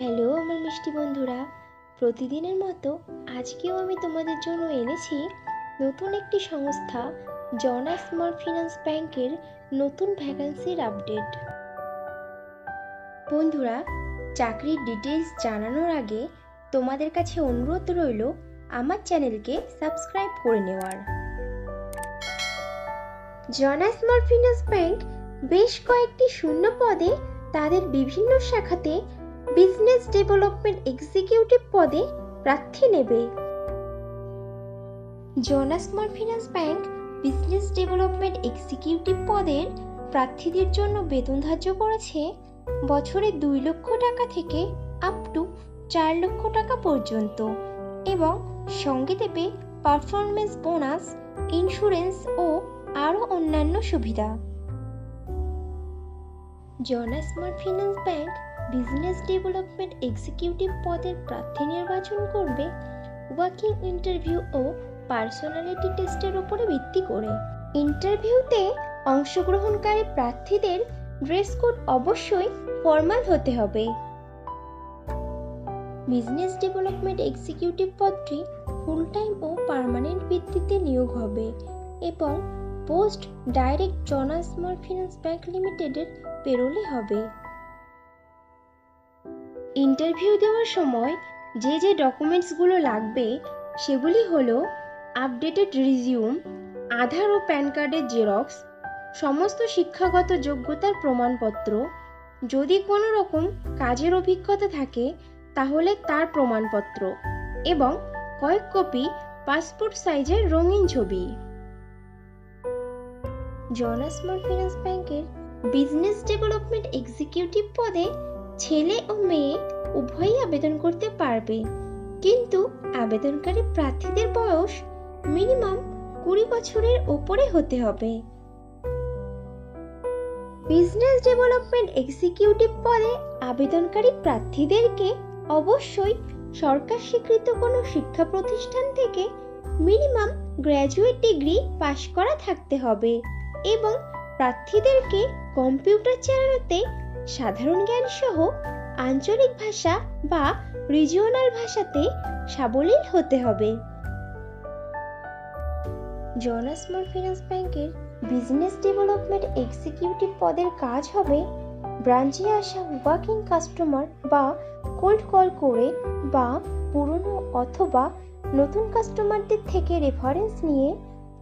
Hello আমার মিষ্টি বন্ধুরা, প্রতিদিনের মতো আজকেও আমি তোমাদের জন্য এনেছি নতুন একটি সংস্থা জনা স্মল ফিন্যান্স ব্যাংকের নতুন ভ্যাকান্সির আপডেট। বন্ধুরা, চাকরির ডিটেলস জানানোর আগে তোমাদের কাছে অনুরোধ রইল আমার চ্যানেলকে সাবস্ক্রাইব করে নেওয়ার। জনা স্মল ফিন্যান্স ব্যাংক বেশ কয়েকটি শূন্য পদে তাদের বিভিন্ন শাখাতে বিজনেস ডেভেলপমেন্ট এক্সিকিউটিভ পদে প্রার্থী নেবে। জনা small finance bank business development executive পদের প্রার্থীদের জন্য বেতন ধার্য করেছে বছরে 2 লক্ষ টাকা থেকে আপ টু 4 লক্ষ টাকা পর্যন্ত, এবং সঙ্গে দেবে পারফরমেন্স বোনাস, ইন্স্যুরেন্স ও আরও অন্যান্য সুবিধা। জনা small finance bank business development executive পদের প্রার্থী নির্বাচন করবে ওয়ার্কিং ইন্টারভিউ ও পার্সোনালিটি টেস্টের উপরে ভিত্তি করে। ইন্টারভিউতে অংশগ্রহণকারী প্রার্থীদের ড্রেস কোড অবশ্যই ফর্মাল হতে হবে। বিজনেস ডেভেলপমেন্ট এক্সিকিউটিভ পদটি ফুল টাইম ও পার্মানেন্ট ভিত্তিতে নিয়োগ হবে এবং পোস্ট ডাইরেক্ট জনা স্মল ফিন্যান্স ব্যাংক লিমিটেডের পেরোলে হবে। ইন্টারভিউ দেওয়ার সময় যে ডকুমেন্টসগুলো লাগবে সেগুলি হলো আপডেটেড রিজিউম, আধার ও প্যান কার্ডের জেরক্স, সমস্ত শিক্ষাগত যোগ্যতার প্রমাণপত্র, যদি কোনো রকম কাজের অভিজ্ঞতা থাকে তাহলে তার প্রমাণপত্র এবং কয়েক কপি পাসপোর্ট সাইজের রঙিন ছবি। জনা স্মল ফিন্যান্স ব্যাংকের বিজনেস ডেভেলপমেন্ট এক্সিকিউটিভ পদে ছেলে ও মেয়ে উভয়ই আবেদন করতে পারবে, কিন্তু আবেদনকারী প্রার্থীদের বয়স মিনিমাম 20 বছরের উপরে হতে হবে। বিজনেস ডেভেলপমেন্ট এক্সিকিউটিভ পদে আবেদনকারী প্রার্থীদেরকে অবশ্যই সরকার স্বীকৃত কোনো শিক্ষা প্রতিষ্ঠান থেকে মিনিমাম গ্র্যাজুয়েট ডিগ্রি পাশ করা থাকতে হবে এবং প্রার্থীদেরকে কম্পিউটার চালাতে সাধারণ জ্ঞান সহ আঞ্চলিক ভাষা বা রিজিওনাল ভাষাতে সাবলীল হতে হবে। জনা স্মল ফিন্যান্স ব্যাংকের বিজনেস ডেভেলপমেন্ট এক্সিকিউটিভ পদের কাজ হবে ব্রাঞ্চে আসা ওয়ার্কিং কাস্টমার বা কোল্ড কল করে বা পুরনো অথবা নতুন কাস্টমারদের থেকে রেফারেন্স নিয়ে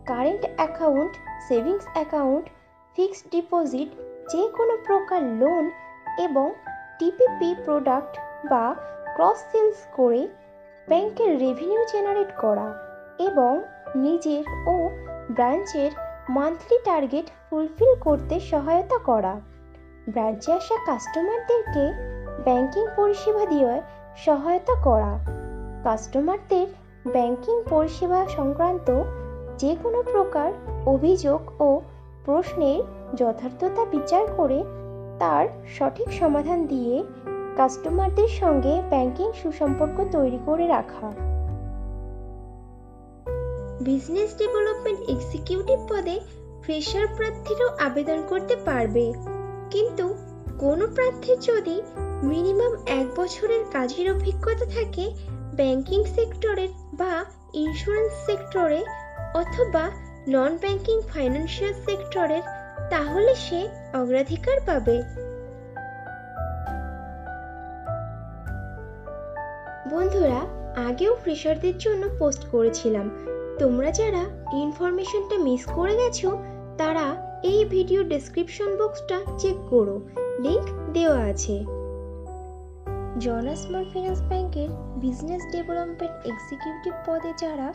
current account, savings account, fixed deposit, যে কোনো প্রকার লোন এবং টিপিপি প্রোডাক্ট বা ক্রস সেলস করে ব্যাংকের রেভিনিউ জেনারেট করা এবং নিজের ও ব্রাঞ্চের মান্থলি টার্গেট ফুলফিল করতে সহায়তা করা। ব্রাঞ্চে আসা কাস্টমারদেরকে ব্যাংকিং পরিষেবা দিয়ে সহায়তা করা। কাস্টমারদের ব্যাংকিং পরিষেবা সংক্রান্ত যে কোনো প্রকার অভিযোগ ও প্রশ্নের যথার্থতা বিচার করে তার সঠিক সমাধান দিয়ে কাস্টমারদের সঙ্গে ব্যাংকিং সুসম্পর্ক তৈরি করে রাখা। বিজনেস ডেভেলপমেন্ট এক্সিকিউটিভ পদে ফ্রেশার প্রার্থীরাও আবেদন করতে পারবে, কিন্তু কোনো প্রার্থীর যদি মিনিমাম 1 বছরের কাজের অভিজ্ঞতা থাকে ব্যাংকিং সেক্টরের বা ইন্স্যুরেন্স সেক্টরে অথবা নন ব্যাংকিং ফাইন্যান্সিয়াল সেক্টরের, তাহলে সে অগ্রাধিকার পাবে। বন্ধুরা, আগেও ফ্রেশারদের জন্য পোস্ট করেছিলাম, তোমরা যারা ইনফরমেশনটা মিস করে গেছো তারা এই ভিডিও ডেসক্রিপশন বক্সটা চেক করো, লিংক দেওয়া আছে। জনা স্মল ফিন্যান্স ব্যাংকের বিজনেস ডেভেলপমেন্ট এক্সিকিউটিভ পদে যারা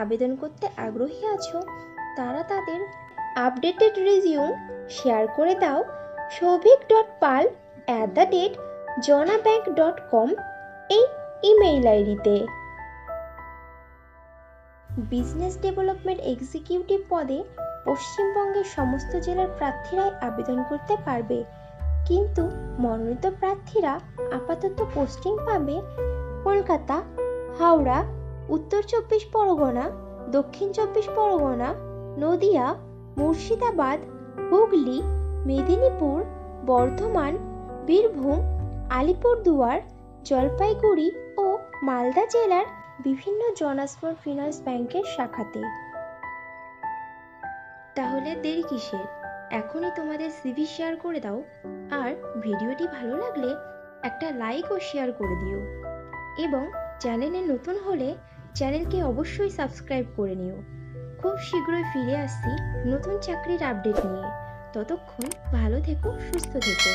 আবেদন করতে আগ্রহী আছো তারা তাদের আপডেটেড রিজিউম শেয়ার করে দাও souvik.pal@jonabank.com এই ইমেইল আইডিতে। বিজনেস ডেভেলপমেন্ট এক্সিকিউটিভ পদে পশ্চিমবঙ্গের সমস্ত জেলার প্রার্থীরাই আবেদন করতে পারবে, কিন্তু মনোনীত প্রার্থীরা আপাতত পোস্টিং পাবে কলকাতা, হাওড়া, উত্তর 24 পরগনা, দক্ষিণ 24 পরগনা, নদিয়া, মুর্শিদাবাদ, হুগলি, মেদিনীপুর, বর্ধমান, বীরভূম, আলিপুরদুয়ার, জলপাইগুড়ি ও মালদা জেলার বিভিন্ন জনস্মল ফিন্যান্স ব্যাংকের শাখাতে। তাহলে দেরি কিসের? এখনই তোমাদের সিভি শেয়ার করে দাও, আর ভিডিওটি ভালো লাগলে একটা লাইক ও শেয়ার করে দিও, এবং চ্যানেলে নতুন হলে চ্যানেলকে অবশ্যই সাবস্ক্রাইব করে নিও। খুব শীঘ্রই ফিরে আসছি নতুন চাকরির আপডেট নিয়ে। ততক্ষণ ভালো থেকো, সুস্থ থেকো।